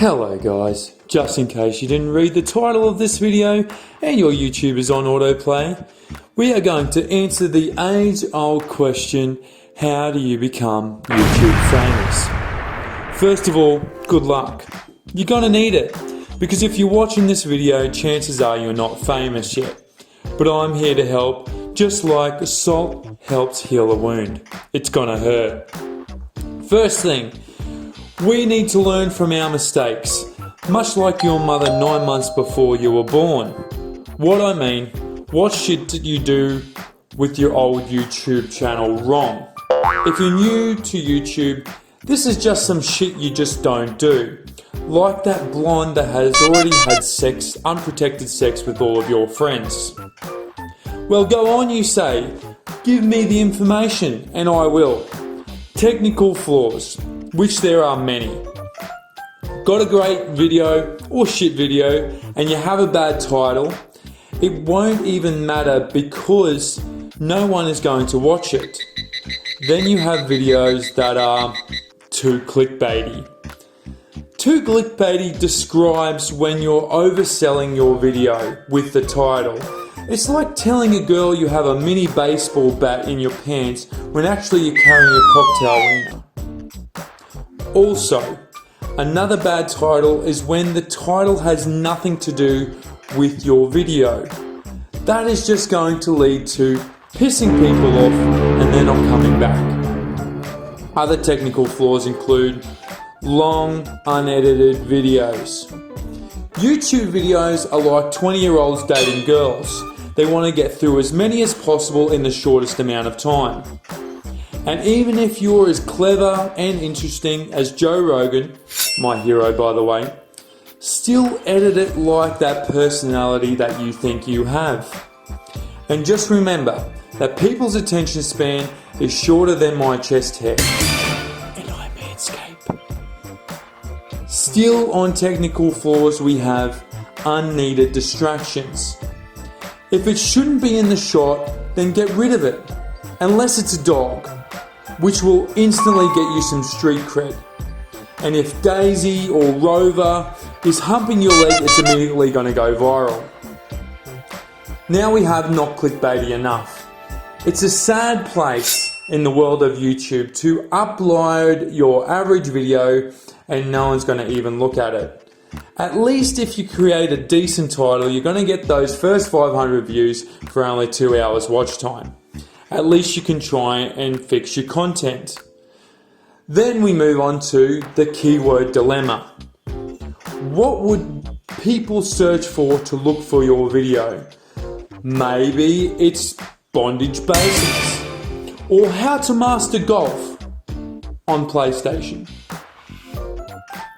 Hello guys, just in case you didn't read the title of this video and your YouTube is on autoplay, we are going to answer the age-old question, how do you become YouTube famous? First of all, good luck. You're gonna need it, because if you're watching this video, chances are you're not famous yet. But I'm here to help, just like salt helps heal a wound. It's gonna hurt. First thing, we need to learn from our mistakes, much like your mother 9 months before you were born. What I mean, what shit did you do with your old YouTube channel wrong? If you're new to YouTube, this is just some shit you just don't do. Like that blonde that has already had sex, unprotected sex with all of your friends. Well, go on, you say, give me the information and I will. Technical flaws, which there are many. Got a great video or shit video and you have a bad title, it won't even matter because no one is going to watch it. Then you have videos that are too clickbaity. Too clickbaity describes when you're overselling your video with the title. It's like telling a girl you have a mini baseball bat in your pants when actually you're carrying a cocktail wiener. Also, another bad title is when the title has nothing to do with your video. That is just going to lead to pissing people off and they're not coming back. Other technical flaws include long, unedited videos. YouTube videos are like 20-year-olds dating girls. They want to get through as many as possible in the shortest amount of time. And even if you're as clever and interesting as Joe Rogan, my hero by the way, still edit it like that personality that you think you have. And just remember that people's attention span is shorter than my chest hair. And I manscape. Still on technical flaws, we have unneeded distractions. If it shouldn't be in the shot, then get rid of it. Unless it's a dog, which will instantly get you some street cred. And if Daisy or Rover is humping your leg, it's immediately going to go viral. Now we have not clickbaity enough. It's a sad place in the world of YouTube to upload your average video and no one's going to even look at it. At least if you create a decent title, you're going to get those first 500 views for only 2 hours watch time. At least you can try and fix your content. Then we move on to the keyword dilemma. What would people search for to look for your video? Maybe it's bondage basics or how to master golf on PlayStation.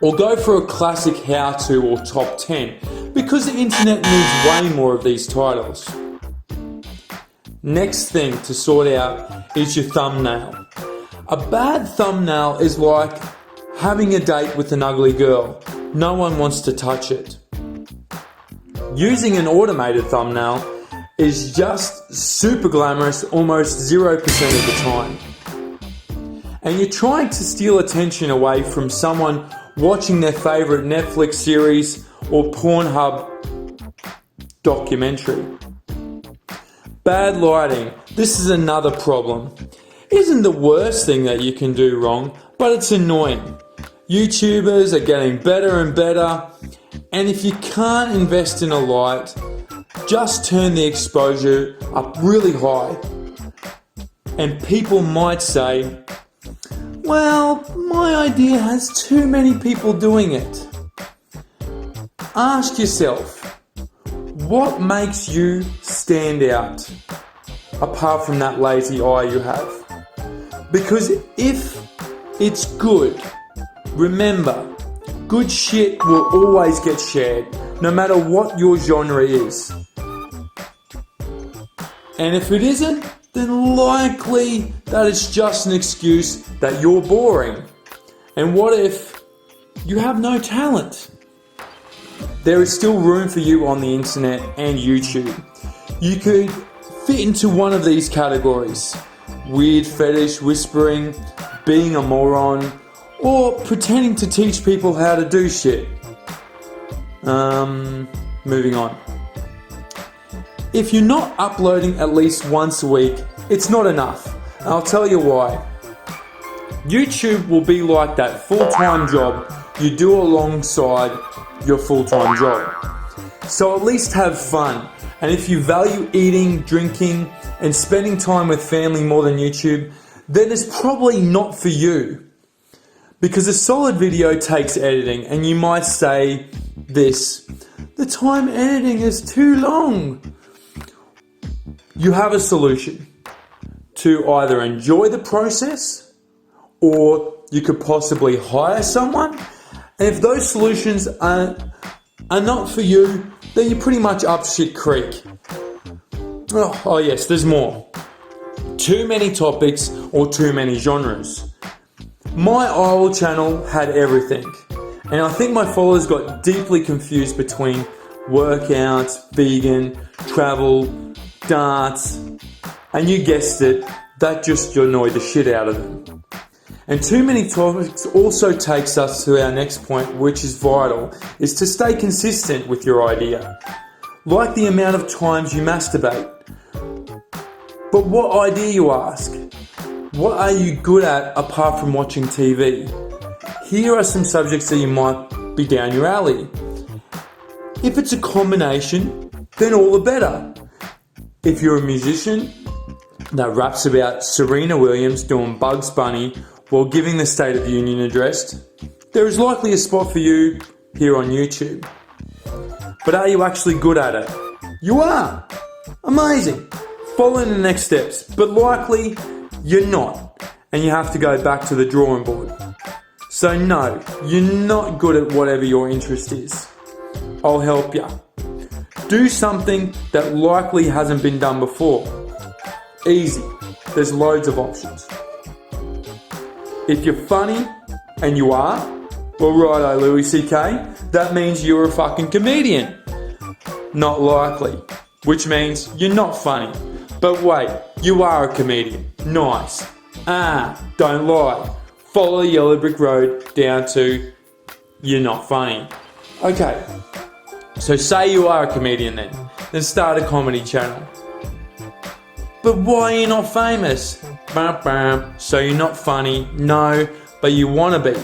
Or go for a classic how-to or top 10 because the internet needs way more of these titles. Next thing to sort out is your thumbnail. A bad thumbnail is like having a date with an ugly girl. No one wants to touch it. Using an automated thumbnail is just super glamorous almost 0% of the time. And you're trying to steal attention away from someone watching their favorite Netflix series or Pornhub documentary. Bad lighting, this is another problem. Isn't the worst thing that you can do wrong, but it's annoying. YouTubers are getting better and better, and if you can't invest in a light, just turn the exposure up really high. And people might say, well, my idea has too many people doing it. Ask yourself, what makes you stand out apart from that lazy eye you have? Because if it's good, remember, good shit will always get shared, no matter what your genre is. And if it isn't, then likely that it's just an excuse that you're boring. And what if you have no talent? There is still room for you on the internet and YouTube. You could fit into one of these categories: weird fetish whispering, being a moron, or pretending to teach people how to do shit. Moving on. If you're not uploading at least once a week, it's not enough. And I'll tell you why. YouTube will be like that full-time job you do alongside your full-time job. So at least have fun. And if you value eating, drinking, and spending time with family more than YouTube, then it's probably not for you. Because a solid video takes editing, and you might say this: the time editing is too long. You have a solution to either enjoy the process, or you could possibly hire someone. And if those solutions are not for you, then you're pretty much up shit creek. Oh yes, there's more. Too many topics or too many genres. My old channel had everything, and I think my followers got deeply confused between workouts, vegan, travel, dance, and you guessed it, that just annoyed the shit out of them. And too many topics also takes us to our next point, which is vital, is to stay consistent with your idea. Like the amount of times you masturbate. But what idea, you ask? What are you good at apart from watching TV? Here are some subjects that you might be down your alley. If it's a combination, then all the better. If you're a musician that raps about Serena Williams doing Bugs Bunny while giving the State of the Union address, there is likely a spot for you here on YouTube. But are you actually good at it? You are! Amazing! Follow the next steps, but likely you're not, and you have to go back to the drawing board. So no, you're not good at whatever your interest is. I'll help you. Do something that likely hasn't been done before. Easy. There's loads of options. If you're funny, and you are, well righto Louis C.K., that means you're a fucking comedian. Not likely. Which means you're not funny. But wait, you are a comedian. Nice. Don't lie. Follow the yellow brick road down to you're not funny. Okay, so say you are a comedian then start a comedy channel. But why are you not famous? So you're not funny, no, but you want to be.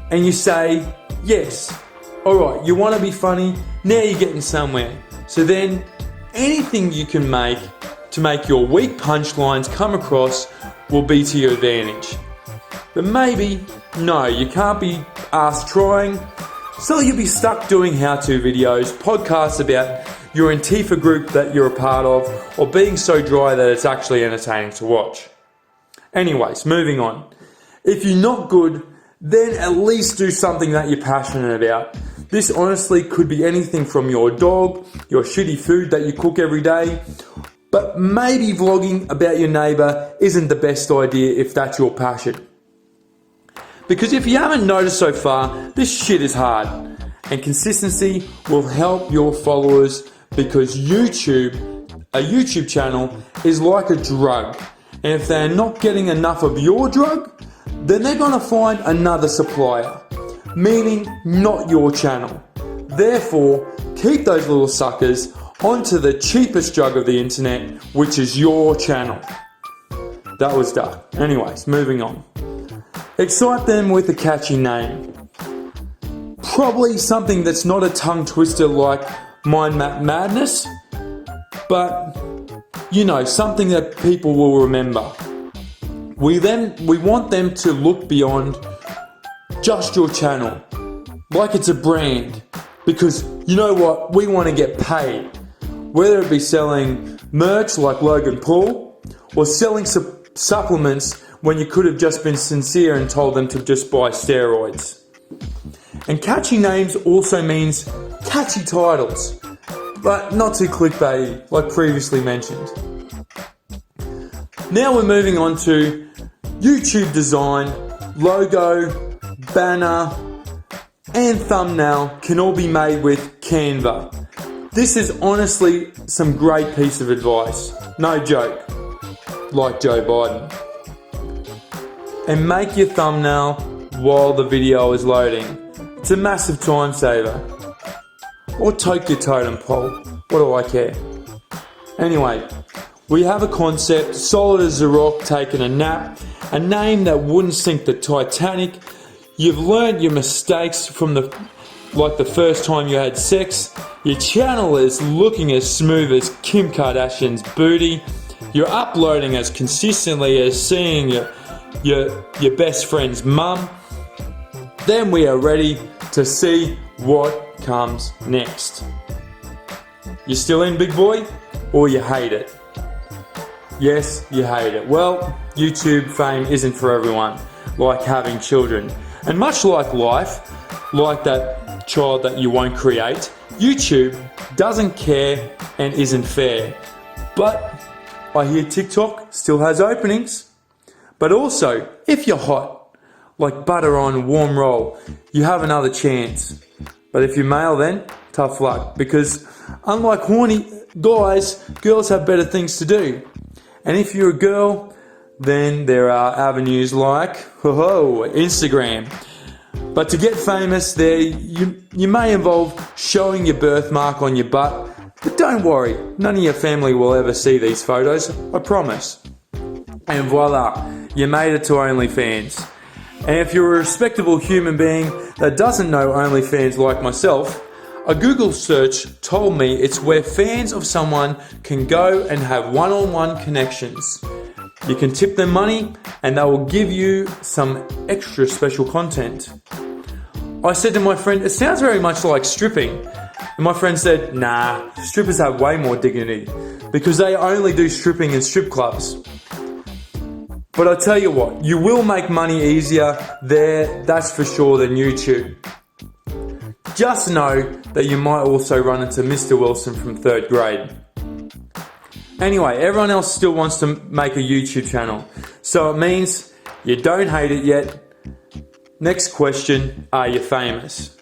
And you say, yes, alright, you want to be funny, now you're getting somewhere. So then, anything you can make to make your weak punchlines come across will be to your advantage. But maybe, no, you can't be asked trying, so you'll be stuck doing how-to videos, podcasts about your Antifa group that you're a part of, or being so dry that it's actually entertaining to watch. Anyways, moving on. If you're not good, then at least do something that you're passionate about. This honestly could be anything from your dog, your shitty food that you cook every day, but maybe vlogging about your neighbour isn't the best idea if that's your passion. Because if you haven't noticed so far, this shit is hard. And consistency will help your followers because a YouTube channel is like a drug. And if they're not getting enough of your drug, then they're going to find another supplier. Meaning not your channel. Therefore, keep those little suckers onto the cheapest drug of the internet, which is your channel. That was dark. Anyways, moving on. Excite them with a catchy name. Probably something that's not a tongue twister like Mindmap Madness, but you know, something that people will remember. We want them to look beyond just your channel, like it's a brand, because you know what, we want to get paid. Whether it be selling merch like Logan Paul, or selling supplements when you could have just been sincere and told them to just buy steroids. And catchy names also means catchy titles, but not too clickbaity, like previously mentioned. Now we're moving on to YouTube design, logo, banner, and thumbnail can all be made with Canva. This is honestly some great piece of advice. No joke. Like Joe Biden. And make your thumbnail while the video is loading. It's a massive time saver. Or take your totem pole. What do I care? Anyway, we have a concept, solid as a rock, taking a nap, a name that wouldn't sink the Titanic. You've learned your mistakes from the first time you had sex. Your channel is looking as smooth as Kim Kardashian's booty. You're uploading as consistently as seeing your best friend's mum. Then we are ready to see what comes next. You still in, big boy? Or you hate it? Yes, you hate it. Well, YouTube fame isn't for everyone, like having children. And much like life, like that child that you won't create, YouTube doesn't care and isn't fair. But I hear TikTok still has openings. But also, if you're hot, like butter on a warm roll, you have another chance. But if you're male then, tough luck. Because unlike horny guys, girls have better things to do. And if you're a girl, then there are avenues like Instagram. But to get famous there, you may involve showing your birthmark on your butt. But don't worry, none of your family will ever see these photos, I promise. And voila, you made it to OnlyFans. And if you're a respectable human being that doesn't know OnlyFans like myself, a Google search told me it's where fans of someone can go and have one-on-one connections. You can tip them money and they will give you some extra special content. I said to my friend, it sounds very much like stripping. And my friend said, nah, strippers have way more dignity because they only do stripping in strip clubs. But I tell you what, you will make money easier there, that's for sure, than YouTube. Just know that you might also run into Mr. Wilson from 3rd grade. Anyway, everyone else still wants to make a YouTube channel, so it means you don't hate it yet. Next question, are you famous?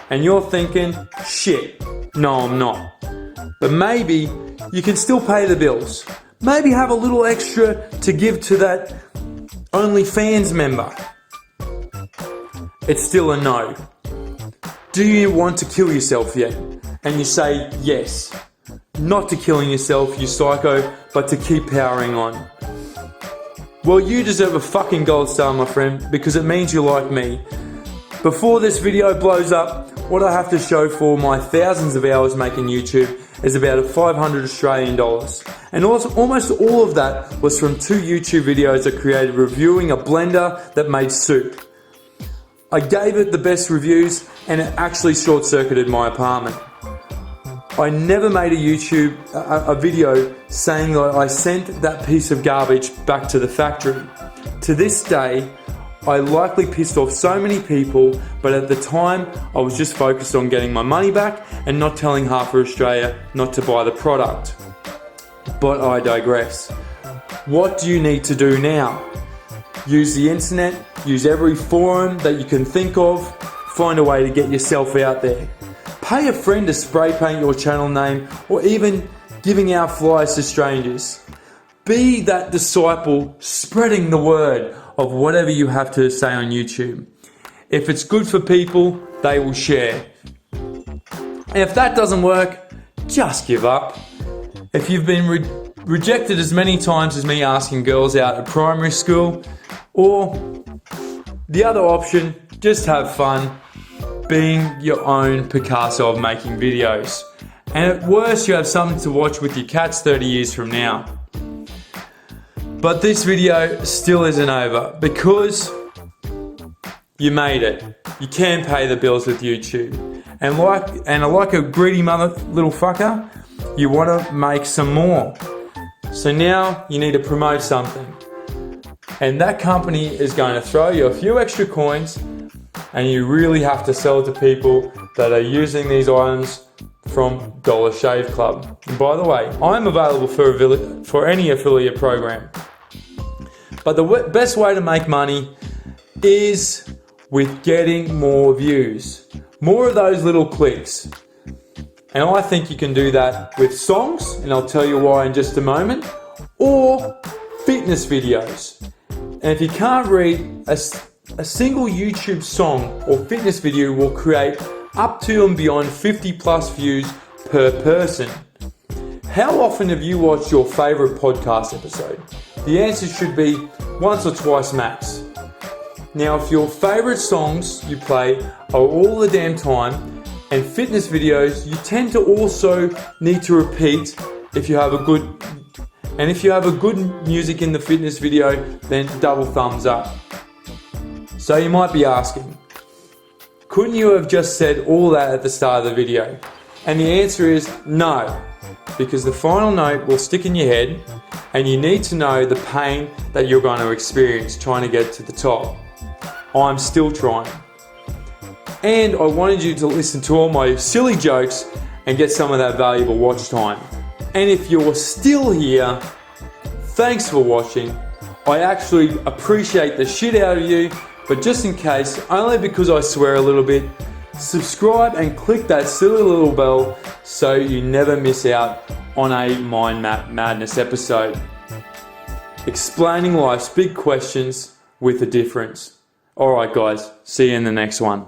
And you're thinking, shit, no I'm not. But maybe you can still pay the bills. Maybe have a little extra to give to that OnlyFans member. It's still a no. Do you want to kill yourself yet? And you say yes. Not to killing yourself, you psycho, but to keep powering on. Well, you deserve a fucking gold star, my friend, because it means you like me. Before this video blows up, what I have to show for my thousands of hours making YouTube is about 500 Australian dollars. And also, almost all of that was from 2 YouTube videos I created reviewing a blender that made soup. I gave it the best reviews and it actually short-circuited my apartment. I never made a video saying that I sent that piece of garbage back to the factory. To this day, I likely pissed off so many people, but at the time I was just focused on getting my money back and not telling half of Australia not to buy the product. But I digress. What do you need to do now? Use the internet, use every forum that you can think of, find a way to get yourself out there. Pay a friend to spray paint your channel name or even giving out flyers to strangers. Be that disciple spreading the word of whatever you have to say on YouTube. If it's good for people, they will share. And if that doesn't work, just give up. If you've been rejected as many times as me asking girls out at primary school, or the other option, just have fun being your own Picasso of making videos. And at worst, you have something to watch with your cats 30 years from now. But this video still isn't over because you made it. You can pay the bills with YouTube. And like a greedy little fucker, you want to make some more. So now you need to promote something. And that company is going to throw you a few extra coins and you really have to sell it to people that are using these items from Dollar Shave Club. And by the way, I'm available for any affiliate program. But the best way to make money is with getting more views. More of those little clicks. And I think you can do that with songs, and I'll tell you why in just a moment, or fitness videos. And if you can't read a a single YouTube song or fitness video will create up to and beyond 50 plus views per person. How often have you watched your favourite podcast episode? The answer should be once or twice max. Now, if your favourite songs you play are all the damn time and fitness videos, you tend to also need to repeat if you have a good music in the fitness video, then double thumbs up. So you might be asking, couldn't you have just said all that at the start of the video? And the answer is no, because the final note will stick in your head and you need to know the pain that you're going to experience trying to get to the top. I'm still trying. And I wanted you to listen to all my silly jokes and get some of that valuable watch time. And if you're still here, thanks for watching. I actually appreciate the shit out of you, but just in case, only because I swear a little bit, subscribe and click that silly little bell so you never miss out on a Mindmap Madness episode. Explaining life's big questions with a difference. Alright guys, see you in the next one.